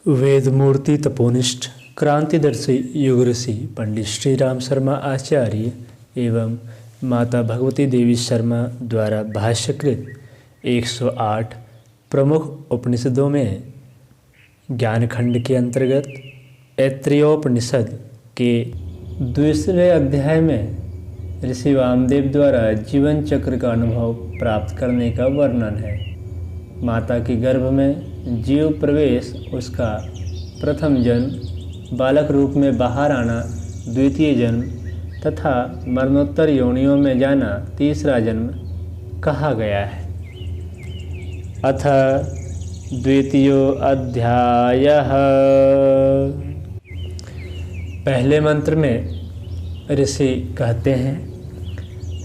वेदमूर्ति तपोनिष्ठ क्रांतिदर्शी युग ऋषि पंडित श्री राम शर्मा आचार्य एवं माता भगवती देवी शर्मा द्वारा भाष्यकृत 108 प्रमुख उपनिषदों में ज्ञानखंड के अंतर्गत ऐत्रेयोपनिषद के दूसरे अध्याय में ऋषि वामदेव द्वारा जीवन चक्र का अनुभव प्राप्त करने का वर्णन है। माता के गर्भ में जीव प्रवेश, उसका प्रथम जन्म, बालक रूप में बाहर आना द्वितीय जन्म तथा मरणोत्तर योनियों में जाना तीसरा जन्म कहा गया है। अथ द्वितीयो अध्यायः। पहले मंत्र में ऋषि कहते हैं,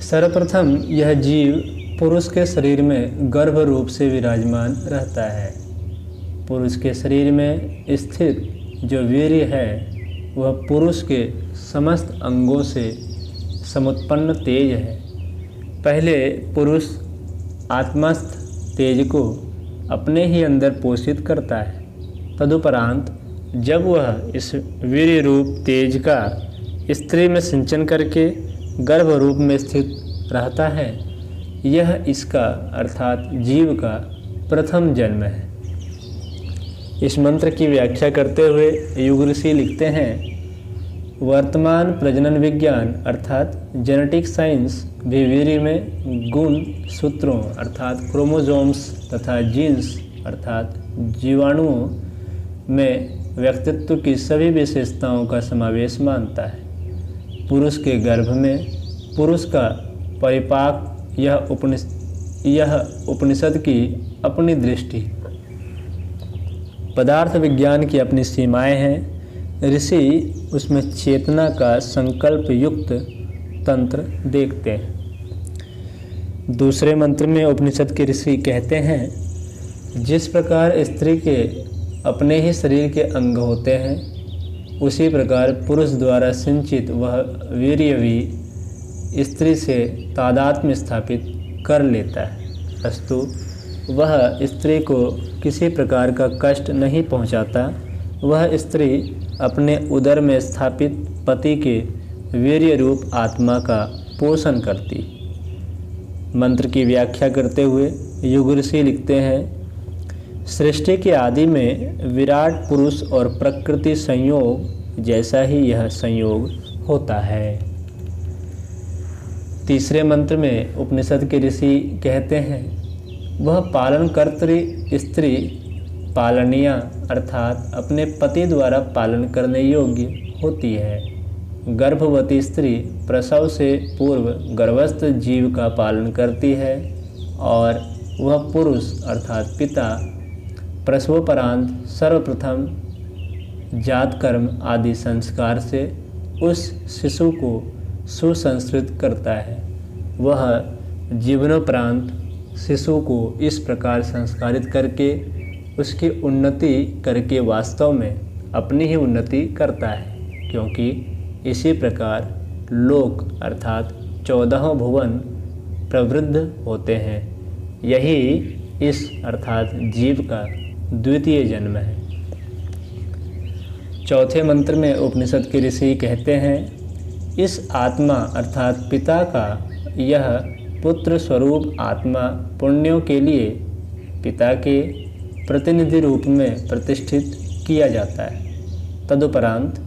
सर्वप्रथम यह जीव पुरुष के शरीर में गर्भ रूप से विराजमान रहता है। पुरुष के शरीर में स्थित जो वीर्य है वह पुरुष के समस्त अंगों से समुत्पन्न तेज है। पहले पुरुष आत्मस्थ तेज को अपने ही अंदर पोषित करता है। तदुपरांत जब वह इस वीर्य रूप तेज का स्त्री में सिंचन करके गर्भ रूप में स्थित रहता है, यह इसका अर्थात जीव का प्रथम जन्म है। इस मंत्र की व्याख्या करते हुए युग ऋषि लिखते हैं, वर्तमान प्रजनन विज्ञान अर्थात जेनेटिक साइंस भी वीर्य में गुण सूत्रों अर्थात क्रोमोसोम्स तथा जीन्स अर्थात जीवाणुओं में व्यक्तित्व की सभी विशेषताओं का समावेश मानता है। पुरुष के गर्भ में पुरुष का परिपाक यह उपनिषद की अपनी दृष्टि, पदार्थ विज्ञान की अपनी सीमाएं हैं। ऋषि उसमें चेतना का संकल्प युक्त तंत्र देखते हैं। दूसरे मंत्र में उपनिषद के ऋषि कहते हैं, जिस प्रकार स्त्री के अपने ही शरीर के अंग होते हैं, उसी प्रकार पुरुष द्वारा सिंचित वह वीर्य भी स्त्री से तादात्म्य स्थापित कर लेता है। अस्तु वह स्त्री को किसी प्रकार का कष्ट नहीं पहुंचाता। वह स्त्री अपने उदर में स्थापित पति के वीर्य रूप आत्मा का पोषण करती। मंत्र की व्याख्या करते हुए युग ऋषि लिखते हैं, सृष्टि के आदि में विराट पुरुष और प्रकृति संयोग जैसा ही यह संयोग होता है। तीसरे मंत्र में उपनिषद के ऋषि कहते हैं, वह पालन कर्त्री स्त्री पालनिया अर्थात अपने पति द्वारा पालन करने योग्य होती है। गर्भवती स्त्री प्रसव से पूर्व गर्भस्थ जीव का पालन करती है और वह पुरुष अर्थात पिता प्रसवोपरांत सर्वप्रथम जातकर्म आदि संस्कार से उस शिशु को सुसंस्कृत करता है। वह जीवनोपरांत शिशु को इस प्रकार संस्कारित करके उसकी उन्नति करके वास्तव में अपनी ही उन्नति करता है, क्योंकि इसी प्रकार लोक अर्थात 14 भुवन प्रवृद्ध होते हैं। यही इस अर्थात जीव का द्वितीय जन्म है। चौथे मंत्र में उपनिषद के ऋषि कहते हैं, इस आत्मा अर्थात पिता का यह पुत्र स्वरूप आत्मा पुण्यों के लिए पिता के प्रतिनिधि रूप में प्रतिष्ठित किया जाता है। तदुपरांत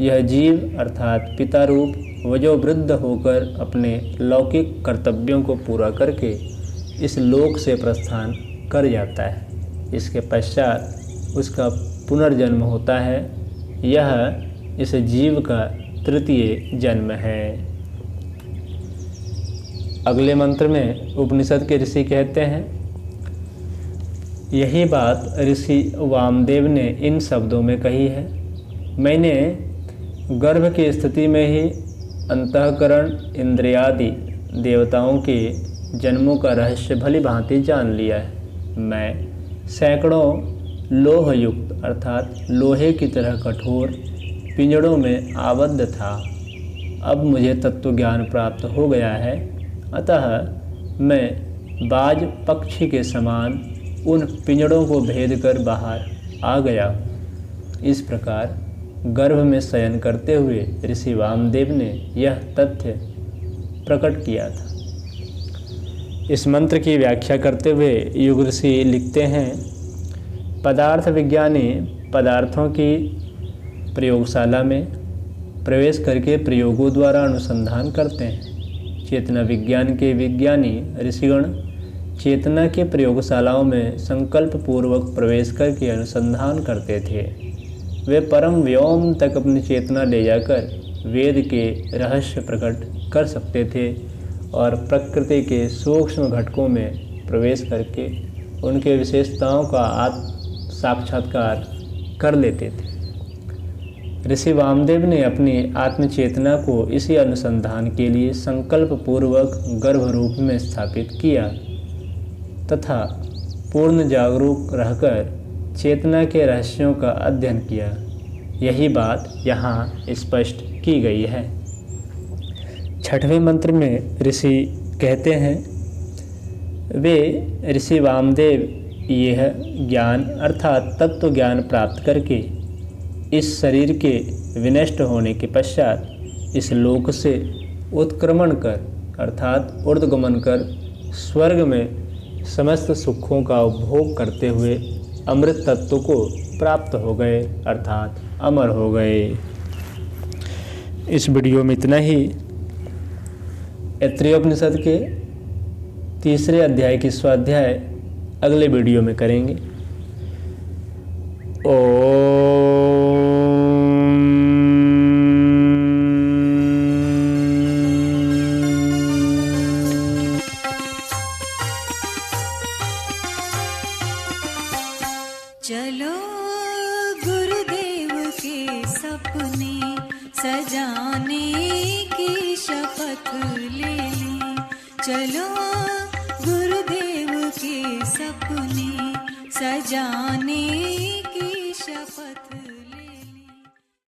यह जीव अर्थात पिता रूप वयोवृद्ध होकर अपने लौकिक कर्तव्यों को पूरा करके इस लोक से प्रस्थान कर जाता है। इसके पश्चात उसका पुनर्जन्म होता है। यह इस जीव का तृतीय जन्म है। अगले मंत्र में उपनिषद के ऋषि कहते हैं, यही बात ऋषि वामदेव ने इन शब्दों में कही है, मैंने गर्भ की स्थिति में ही अंतःकरण इंद्रियादि देवताओं के जन्मों का रहस्य भली भांति जान लिया है। मैं सैकड़ों लोहयुक्त अर्थात लोहे की तरह कठोर पिंजड़ों में आबद्ध था। अब मुझे तत्व ज्ञान प्राप्त हो गया है, अतः मैं बाज पक्षी के समान उन पिंजड़ों को भेद कर बाहर आ गया। इस प्रकार गर्भ में शयन करते हुए ऋषि वामदेव ने यह तथ्य प्रकट किया था। इस मंत्र की व्याख्या करते हुए युग ऋषि लिखते हैं, पदार्थ विज्ञानी पदार्थों की प्रयोगशाला में प्रवेश करके प्रयोगों द्वारा अनुसंधान करते हैं। चेतना विज्ञान के विज्ञानी ऋषिगण चेतना के प्रयोगशालाओं में संकल्प पूर्वक प्रवेश करके अनुसंधान करते थे। वे परम व्योम तक अपनी चेतना ले जाकर वेद के रहस्य प्रकट कर सकते थे और प्रकृति के सूक्ष्म घटकों में प्रवेश करके उनके विशेषताओं का साक्षात्कार कर लेते थे। ऋषि वामदेव ने अपनी आत्मचेतना को इसी अनुसंधान के लिए संकल्प पूर्वक गर्भ रूप में स्थापित किया तथा पूर्ण जागरूक रहकर चेतना के रहस्यों का अध्ययन किया। यही बात यहाँ स्पष्ट की गई है। 6वें मंत्र में ऋषि कहते हैं, वे ऋषि वामदेव यह ज्ञान अर्थात तत्व ज्ञान प्राप्त करके इस शरीर के विनष्ट होने के पश्चात इस लोक से उत्क्रमण कर अर्थात ऊर्ध्वगमन कर स्वर्ग में समस्त सुखों का उपभोग करते हुए अमृत तत्व को प्राप्त हो गए अर्थात अमर हो गए। इस वीडियो में इतना ही। ऐत्रेयोपनिषद के 3 अध्याय की स्वाध्याय अगले वीडियो में करेंगे। चलो गुरुदेव के सपने सजाने की शपथ ले लें। चलो गुरुदेव के सपने सजाने की शपथ